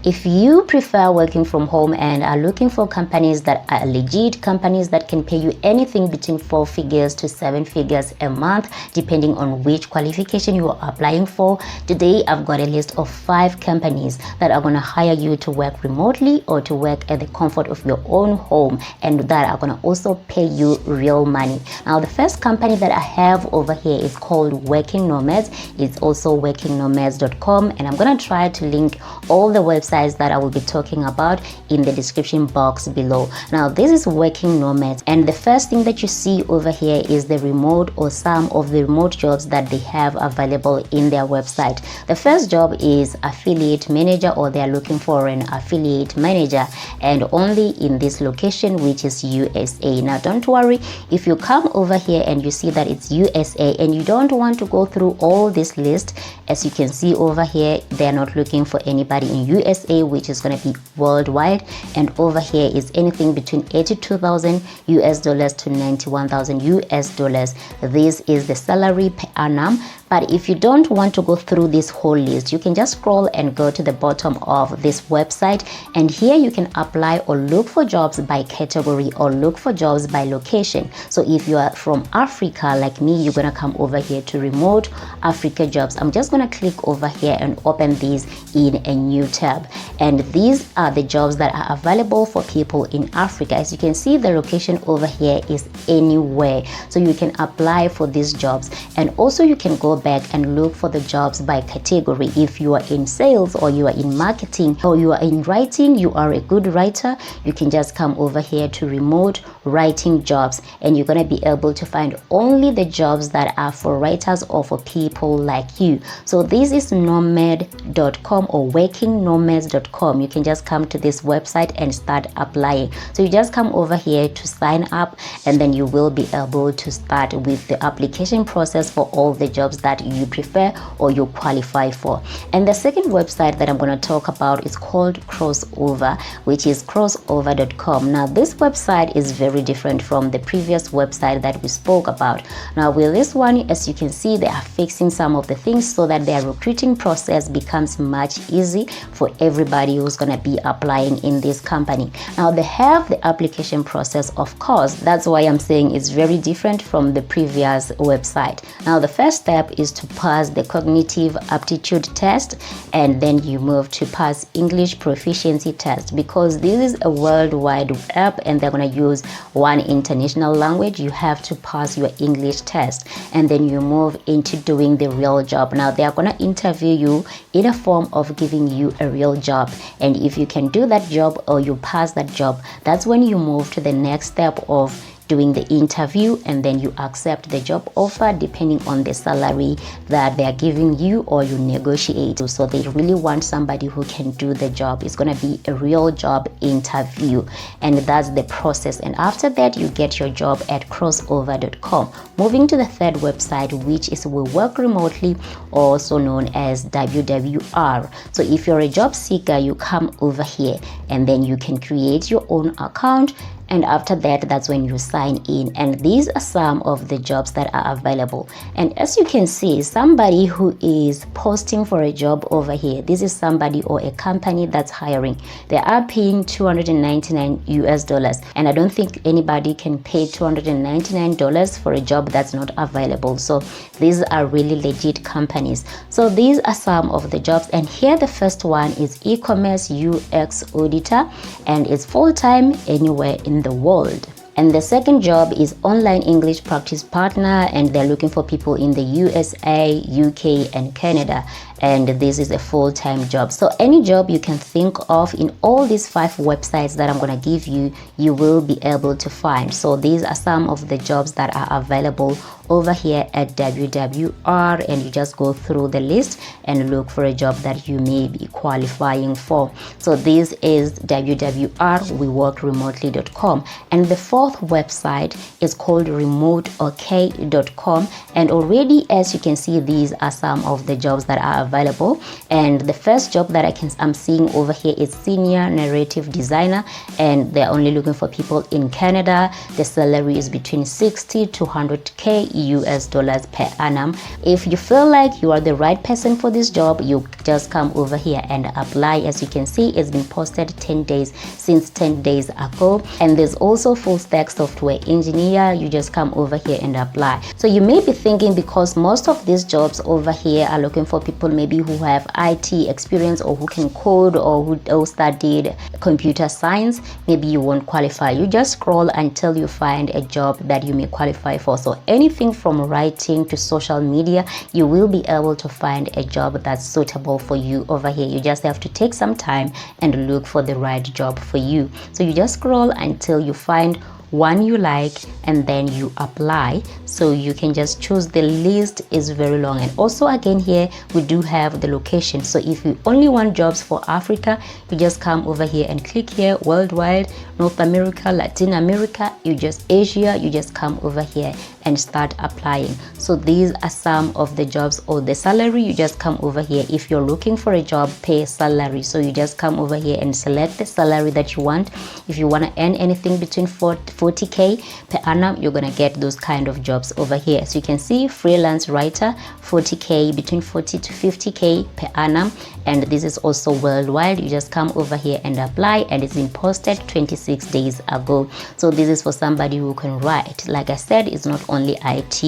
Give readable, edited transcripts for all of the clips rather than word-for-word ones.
If you prefer working from home and are looking for companies that are legit, companies that can pay you anything between 4 figures to 7 figures a month, depending on which qualification you are applying for, today I've got a list of 5 companies that are going to hire you to work remotely or to work at the comfort of your own home, and that are going to also pay you real money. Now, the first company that I have over here is called Working Nomads. It's also workingnomads.com, and I'm going to try to link all the websites that I will be talking about in the description box below. Now, this is Working Nomads, and the first thing that you see over here is the remote or some of the remote jobs that they have available in their website. The first job is affiliate manager, or they are looking for an affiliate manager, and only in this location, which is USA. Now, don't worry if you come over here and you see that it's USA and you don't want to go through all this list. As you can see over here, they're not looking for anybody in USA, which is going to be worldwide, and over here is anything between 82,000 US dollars to 91,000 US dollars. This is the salary per annum. But if you don't want to go through this whole list, you can just scroll and go to the bottom of this website, and here you can apply or look for jobs by category or look for jobs by location. So if you are from Africa like me, you're gonna come over here to remote Africa jobs. I'm just gonna click over here and open these in a new tab, and these are the jobs that are available for people in Africa. As you can see, the location over here is anywhere, so you can apply for these jobs. And also you can go back and look for the jobs by category. If you are in sales, or you are in marketing, or you are in writing, you are a good writer, you can just come over here to remote writing jobs, and you're going to be able to find only the jobs that are for writers or for people like you. So this is nomad.com or workingnomads.com. You can just come to this website and start applying. So you just come over here to sign up, and then you will be able to start with the application process for all the jobs that you prefer or you qualify for. And the second website that I'm going to talk about is called Crossover, which is crossover.com. Now, this website is very different from the previous website that we spoke about. Now, with this one, as you can see, they are fixing some of the things so that their recruiting process becomes much easy for everybody who's going to be applying in this company. Now, they have the application process, of course. That's why I'm saying it's very different from the previous website. Now, the first step is to pass the cognitive aptitude test, and then you move to pass English proficiency test. Because this is a worldwide app and they're going to use one international language, you have to pass your English test, and then you move into doing the real job. Now, they are going to interview you in a form of giving you a real job, and if you can do that job or you pass that job, that's when you move to the next step of doing the interview, and then you accept the job offer depending on the salary that they are giving you, or you negotiate. So they really want somebody who can do the job. It's going to be a real job interview, and that's the process. And after that, you get your job at crossover.com. Moving to the third website, which is We Work Remotely, also known as WWR. So if you're a job seeker, you come over here, and then you can create your own account, and after that, that's when you sign in. And these are some of the jobs that are available. And as you can see, somebody who is posting for a job over here, this is somebody or a company that's hiring. They are paying 299 US dollars, and I don't think anybody can pay $299 for a job that's not available. So these are really legit companies. So these are some of the jobs, and here the first one is e-commerce UX auditor, and it's full-time anywhere in the world. And the second job is online English practice partner, and they're looking for people in the USA, UK, and Canada. And this is a full-time job. So any job you can think of in all these 5 websites that I'm going to give you, you will be able to find. So these are some of the jobs that are available over here at WWR, and you just go through the list and look for a job that you may be qualifying for. So this is WWR, weworkremotely.com. And the fourth website is called remoteok.com, and already, as you can see, these are some of the jobs that are available. And the first job that I'm seeing over here is senior narrative designer, and they're only looking for people in Canada. The salary is between 60 to 100k US dollars per annum. If you feel like you are the right person for this job, you just come over here and apply. As you can see, it's been posted 10 days ago. And there's also full stack software engineer. You just come over here and apply. So you may be thinking, because most of these jobs over here are looking for people maybe who have IT experience or who can code or who studied computer science, maybe you won't qualify. You just scroll until you find a job that you may qualify for. So anything from writing to social media, you will be able to find a job that's suitable for you over here. You just have to take some time and look for the right job for you. So you just scroll until you find one you like, and then you apply. So you can just choose. The list is very long. And also again, here we do have the location. So if you only want jobs for Africa, you just come over here and click here, worldwide, North America, Latin America, Asia, you just come over here and start applying. So these are some of the jobs. Or the salary, you just come over here. If you're looking for a job, pay salary, so you just come over here and select the salary that you want. If you want to earn anything between 40k per annum, you're gonna get those kind of jobs over here. So you can see freelance writer, 40k, between 40 to 50k per annum, and this is also worldwide. You just come over here and apply, and it's been posted 26 days ago. So this is for somebody who can write. Like I said, it's not only IT,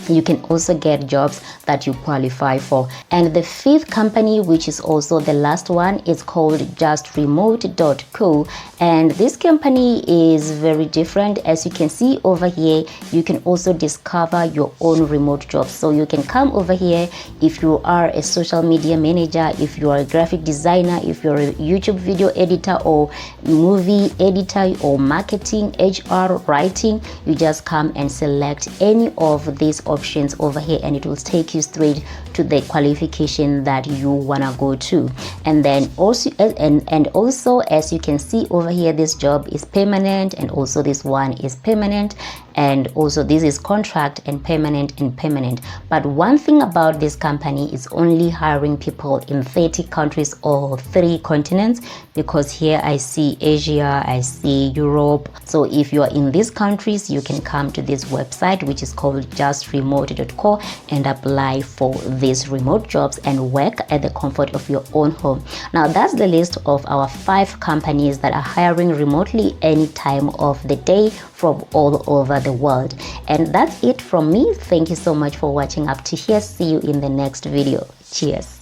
you can also get jobs that you qualify for. And the fifth company, which is also the last one, is called justremote.co, and this company is very different. As you can see over here, you can also discover your own remote jobs. So you can come over here if you are a social media manager, if you are a graphic designer, if you're a YouTube video editor or movie editor or marketing, HR, writing, you just come and select any of these options over here, and it will take you straight to the qualification that you wanna go to. And then also also, as you can see over here, this job is permanent, and also this one is permanent, and also this is contract and permanent and permanent. But one thing about this company is only hiring people in 30 countries or 3 continents, because here I see Asia, I see Europe. So if you are in these countries, you can come to this website, which is called justremote.co, and apply for these remote jobs and work at the comfort of your own home. Now that's the list of our 5 companies that are hiring remotely any time of the day from all over the world. And that's it from me. Thank you so much for watching up to here. See you in the next video. Cheers.